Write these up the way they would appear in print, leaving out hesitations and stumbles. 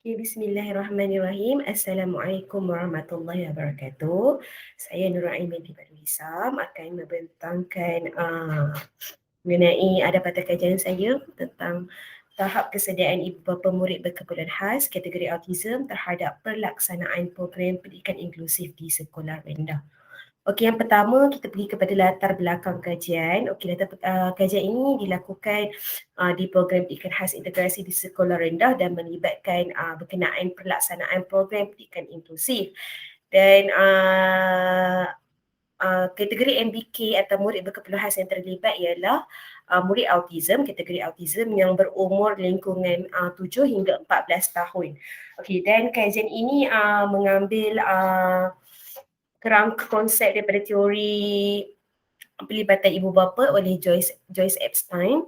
Okay, bismillahirrahmanirrahim. Assalamualaikum warahmatullahi wabarakatuh. Saya Nurul Ain binti Badrul Hisam akan membentangkan mengenai ada pada kajian saya tentang tahap kesediaan ibu bapa murid berkeperluan khas kategori autism terhadap pelaksanaan program pendidikan inklusif di sekolah rendah. Okey, yang pertama kita pergi kepada latar belakang kajian. Okey, kajian ini dilakukan di program pendidikan khas integrasi di sekolah rendah dan melibatkan berkenaan pelaksanaan program pendidikan inklusif. Dan kategori MBK atau murid berkeperluan khas yang terlibat ialah murid autism, kategori autism yang berumur lingkungan 7 hingga 14 tahun. Okey, dan kajian ini mengambil kerangka konsep daripada teori pelibatan ibu bapa oleh Joyce Epstein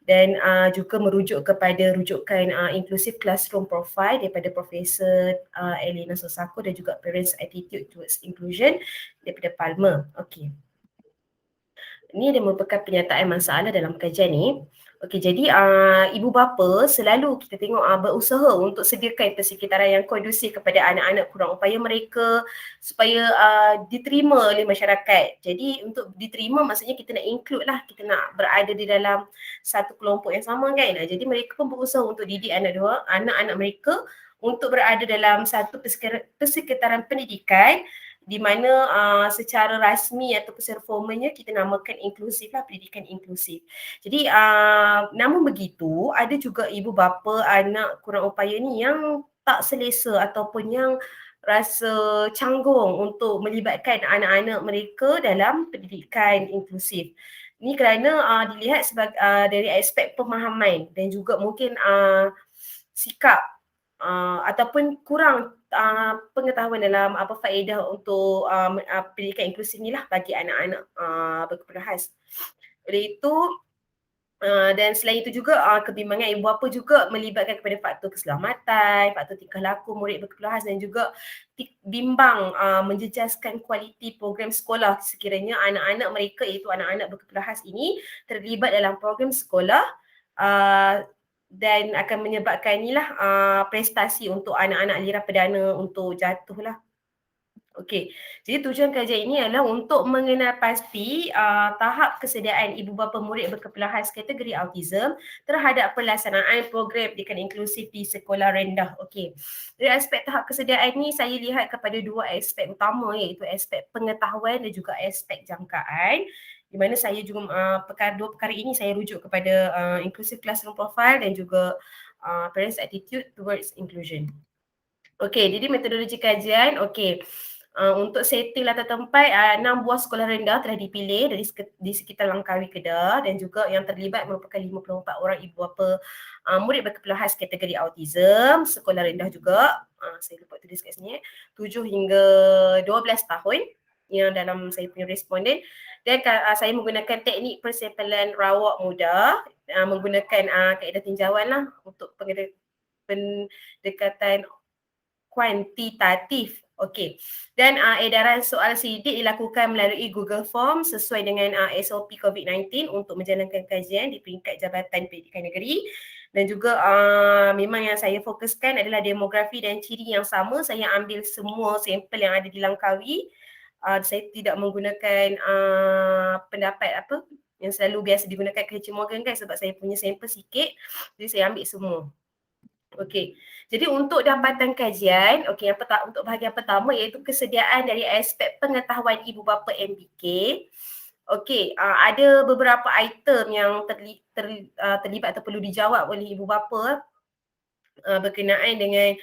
dan juga merujuk kepada rujukan inclusive classroom profile daripada Profesor Elena Sosako dan juga Parents Attitude Towards Inclusion daripada Palmer. Okey. Ini dia merupakan penyataan masalah dalam kajian ni. Okey, jadi ibu bapa selalu kita tengok berusaha untuk sediakan persekitaran yang kondusif kepada anak-anak kurang upaya mereka supaya diterima oleh masyarakat. Jadi untuk diterima maksudnya kita nak include lah, kita nak berada di dalam satu kelompok yang sama kan. Jadi mereka pun berusaha untuk didik anak-anak mereka untuk berada dalam satu persekitaran pendidikan di mana secara rasmi ataupun secara formalnya kita namakan inklusif lah, pendidikan inklusif. Jadi namun begitu ada juga ibu bapa anak kurang upaya ni yang tak selesa ataupun yang rasa canggung untuk melibatkan anak-anak mereka dalam pendidikan inklusif. Ini kerana dilihat sebagai dari aspek pemahaman dan juga mungkin sikap ataupun kurang pengetahuan dalam apa faedah untuk pendidikan inklusif ni lah bagi anak-anak berkeperluan khas. Oleh itu dan selain itu juga kebimbangan ibu bapa juga melibatkan kepada faktor keselamatan, faktor tingkah laku murid berkeperluan khas dan juga bimbang menjejaskan kualiti program sekolah sekiranya anak-anak mereka iaitu anak-anak berkeperluan khas ini terlibat dalam program sekolah dan akan menyebabkan inilah prestasi untuk anak-anak aliran perdana untuk jatuh lah. Okey, jadi tujuan kajian ini adalah untuk mengenal pasti tahap kesediaan ibu bapa murid berkeperluan khas kategori autism terhadap pelaksanaan program pendidikan inklusif di sekolah rendah. Okey, dari aspek tahap kesediaan ini saya lihat kepada dua aspek utama iaitu aspek pengetahuan dan juga aspek jangkaan. Di mana saya juga dua perkara ini saya rujuk kepada inclusive classroom profile dan juga parents attitude towards inclusion. Okey, jadi metodologi kajian, okey. Untuk setting latar tempat, 6 buah sekolah rendah telah dipilih di sekitar Langkawi, Kedah dan juga yang terlibat merupakan 54 orang ibu bapa murid berkeperluan khas kategori autism, sekolah rendah juga, saya lupa tulis kat sini, 7 hingga 12 tahun yang dalam saya punya responden dan saya menggunakan teknik persampalan rawak muda, menggunakan kaedah tinjauan lah untuk pendekatan kuantitatif. Okey. Dan edaran soal sidik dilakukan melalui Google Form sesuai dengan SOP COVID-19 untuk menjalankan kajian di peringkat Jabatan Pendidikan Negeri. Dan juga memang yang saya fokuskan adalah demografi dan ciri yang sama. Saya ambil semua sampel yang ada di Langkawi. Saya tidak menggunakan pendapat apa yang selalu biasa digunakan H. Morgan kan sebab saya punya sampel sikit. Jadi saya ambil semua. Okey. Jadi untuk dapatan kajian, okey untuk bahagian pertama iaitu kesediaan dari aspek pengetahuan ibu bapa MBK. Okey, ada beberapa item yang terlibat atau perlu dijawab oleh ibu bapa berkenaan dengan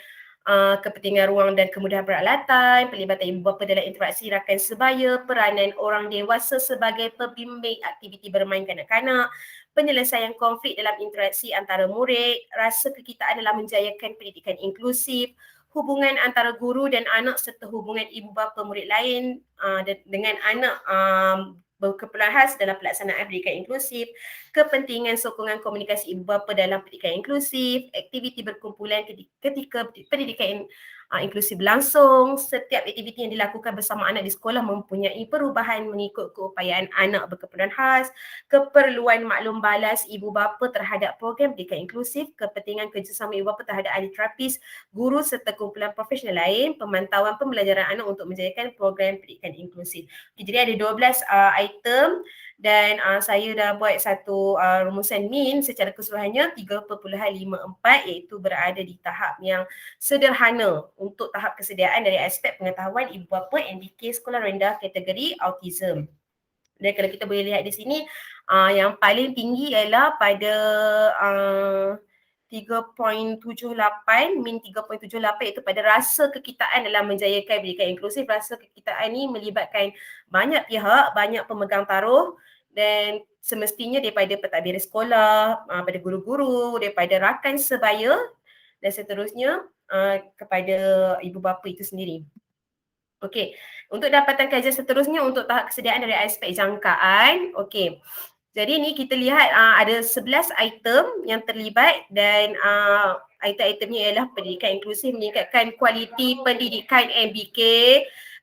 kepentingan ruang dan kemudahan peralatan, pelibatan ibu bapa dalam interaksi rakan sebaya, peranan orang dewasa sebagai pembimbing aktiviti bermain kanak-kanak, penyelesaian konflik dalam interaksi antara murid, rasa kekitaan dalam menjayakan pendidikan inklusif, hubungan antara guru dan anak serta hubungan ibu bapa murid lain dengan anak berkeperluan khas dalam pelaksanaan pendidikan inklusif, kepentingan sokongan komunikasi ibu bapa dalam pendidikan inklusif, aktiviti berkumpulan ketika pendidikan inklusif langsung. Setiap aktiviti yang dilakukan bersama anak di sekolah mempunyai perubahan mengikut keupayaan anak berkeperluan khas, keperluan maklum balas ibu bapa terhadap program pendidikan inklusif, kepentingan kerjasama ibu bapa terhadap ahli terapis, guru serta kumpulan profesional lain, pemantauan pembelajaran anak untuk menjayakan program pendidikan inklusif. Okay, jadi ada 12 item dan saya dah buat satu rumusan min secara keseluruhannya 3.54 iaitu berada di tahap yang sederhana untuk tahap kesediaan dari aspek pengetahuan ibu bapa MBK sekolah rendah kategori autism. Dan kalau kita boleh lihat di sini yang paling tinggi ialah pada 3.78 min 3.78 iaitu pada rasa kekitaan dalam menjayakan pendidikan inklusif. Rasa kekitaan ni melibatkan banyak pihak, banyak pemegang taruh dan semestinya daripada pentadbir sekolah, pada guru-guru, daripada rakan sebaya dan seterusnya kepada ibu bapa itu sendiri. Okey, untuk dapatan kajian seterusnya untuk tahap kesediaan dari aspek jangkaan. Okey. Jadi ni kita lihat ada 11 item yang terlibat dan item-itemnya ialah pendidikan inklusif meningkatkan kualiti pendidikan MBK.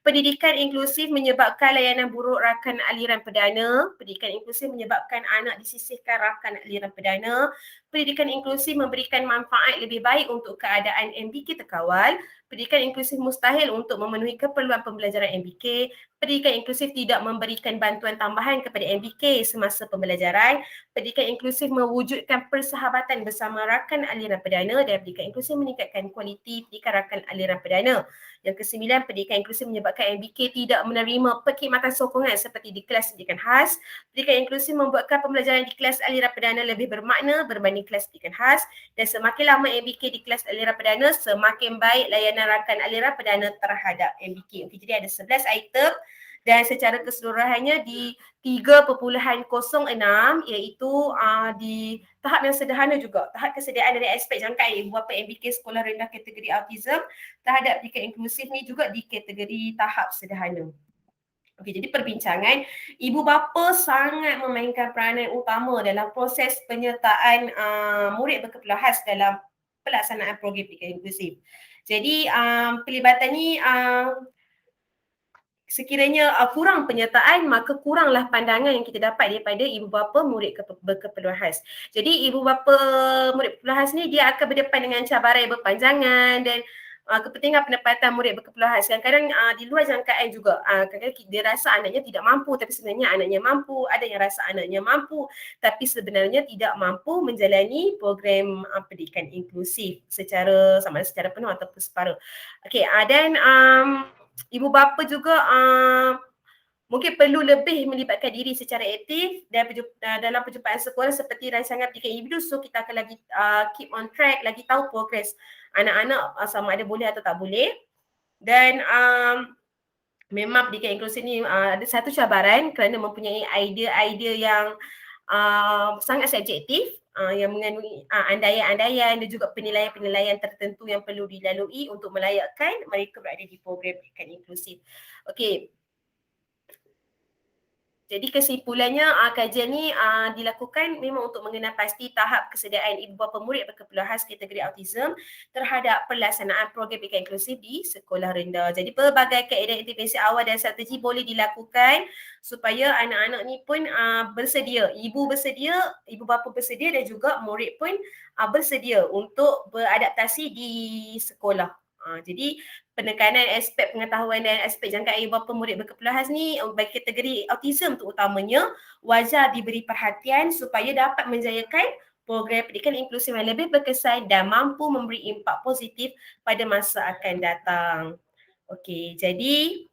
Pendidikan inklusif menyebabkan layanan buruk rakan aliran perdana. Pendidikan inklusif menyebabkan anak disisihkan rakan aliran perdana. Pendidikan inklusif memberikan manfaat lebih baik untuk keadaan MBK terkawal. Pendidikan inklusif mustahil untuk memenuhi keperluan pembelajaran MBK. Pendidikan inklusif tidak memberikan bantuan tambahan kepada MBK semasa pembelajaran. Pendidikan inklusif mewujudkan persahabatan bersama rakan aliran perdana dan pendidikan inklusif meningkatkan kualiti pendidikan rakan aliran perdana. Yang kesembilan, pendidikan inklusif menyebabkan MBK tidak menerima perkhidmatan sokongan seperti di kelas pendidikan khas. Pendidikan inklusif membuatkan pembelajaran di kelas aliran perdana lebih bermakna berbanding kelas pendidikan khas dan semakin lama MBK di kelas aliran perdana, semakin baik layanan rakan aliran perdana terhadap MBK. Okey, jadi ada 11 item dan secara keseluruhannya di 3.06 iaitu di tahap yang sederhana juga. Tahap kesediaan dari aspek jangkaan ibu bapa MBK sekolah rendah kategori autism terhadap pendidikan inklusif ni juga di kategori tahap sederhana. Okey, jadi perbincangan, ibu bapa sangat memainkan peranan utama dalam proses penyertaan murid berkeperluan khas dalam pelaksanaan program pendidikan inklusif. Jadi pelibatan ni sekiranya kurang penyertaan, maka kuranglah pandangan yang kita dapat daripada ibu bapa murid berkeperluan khas. Jadi ibu bapa murid berkeperluan khas ni dia akan berdepan dengan cabaran yang berpanjangan dan kepentingan pendapatan murid berkeperluan khas. Kadang-kadang di luar jangkaan juga. Kadang-kadang dia rasa anaknya tidak mampu tapi sebenarnya anaknya mampu. Ada yang rasa anaknya mampu tapi sebenarnya tidak mampu menjalani program pendidikan inklusif secara sama ada secara penuh ataupun separuh. Okey, dan ibu bapa juga mungkin perlu lebih melibatkan diri secara aktif dan dalam perjumpaan sekolah seperti rancangan pendidikan individu, so kita akan lagi keep on track, lagi tahu progres anak-anak sama ada boleh atau tak boleh. Dan memang pendidikan inklusif ni ada satu cabaran kerana mempunyai idea-idea yang sangat subjektif yang mengandungi andaian-andaian dan juga penilaian-penilaian tertentu yang perlu dilalui untuk melayakkan mereka berada di program pendidikan inklusif. Okey. Jadi kesimpulannya kajian ni dilakukan memang untuk mengenal pasti tahap kesediaan ibu bapa murid berkeperluan khas kategori autism terhadap pelaksanaan program pendidikan inklusif di sekolah rendah. Jadi pelbagai kaedah intervensi awal dan strategi boleh dilakukan supaya anak-anak ni pun bersedia, ibu bapa bersedia dan juga murid pun bersedia untuk beradaptasi di sekolah. Jadi penekanan aspek pengetahuan dan aspek jangkaan ibu bapa murid berkeperluan khas ni bagi kategori autism terutamanya wajar diberi perhatian supaya dapat menjayakan program pendidikan inklusif yang lebih berkesan dan mampu memberi impak positif pada masa akan datang. Okey, jadi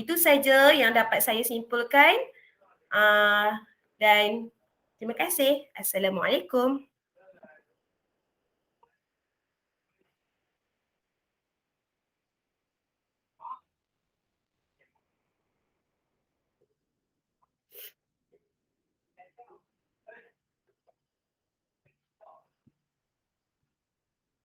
itu saja yang dapat saya simpulkan dan terima kasih. Assalamualaikum.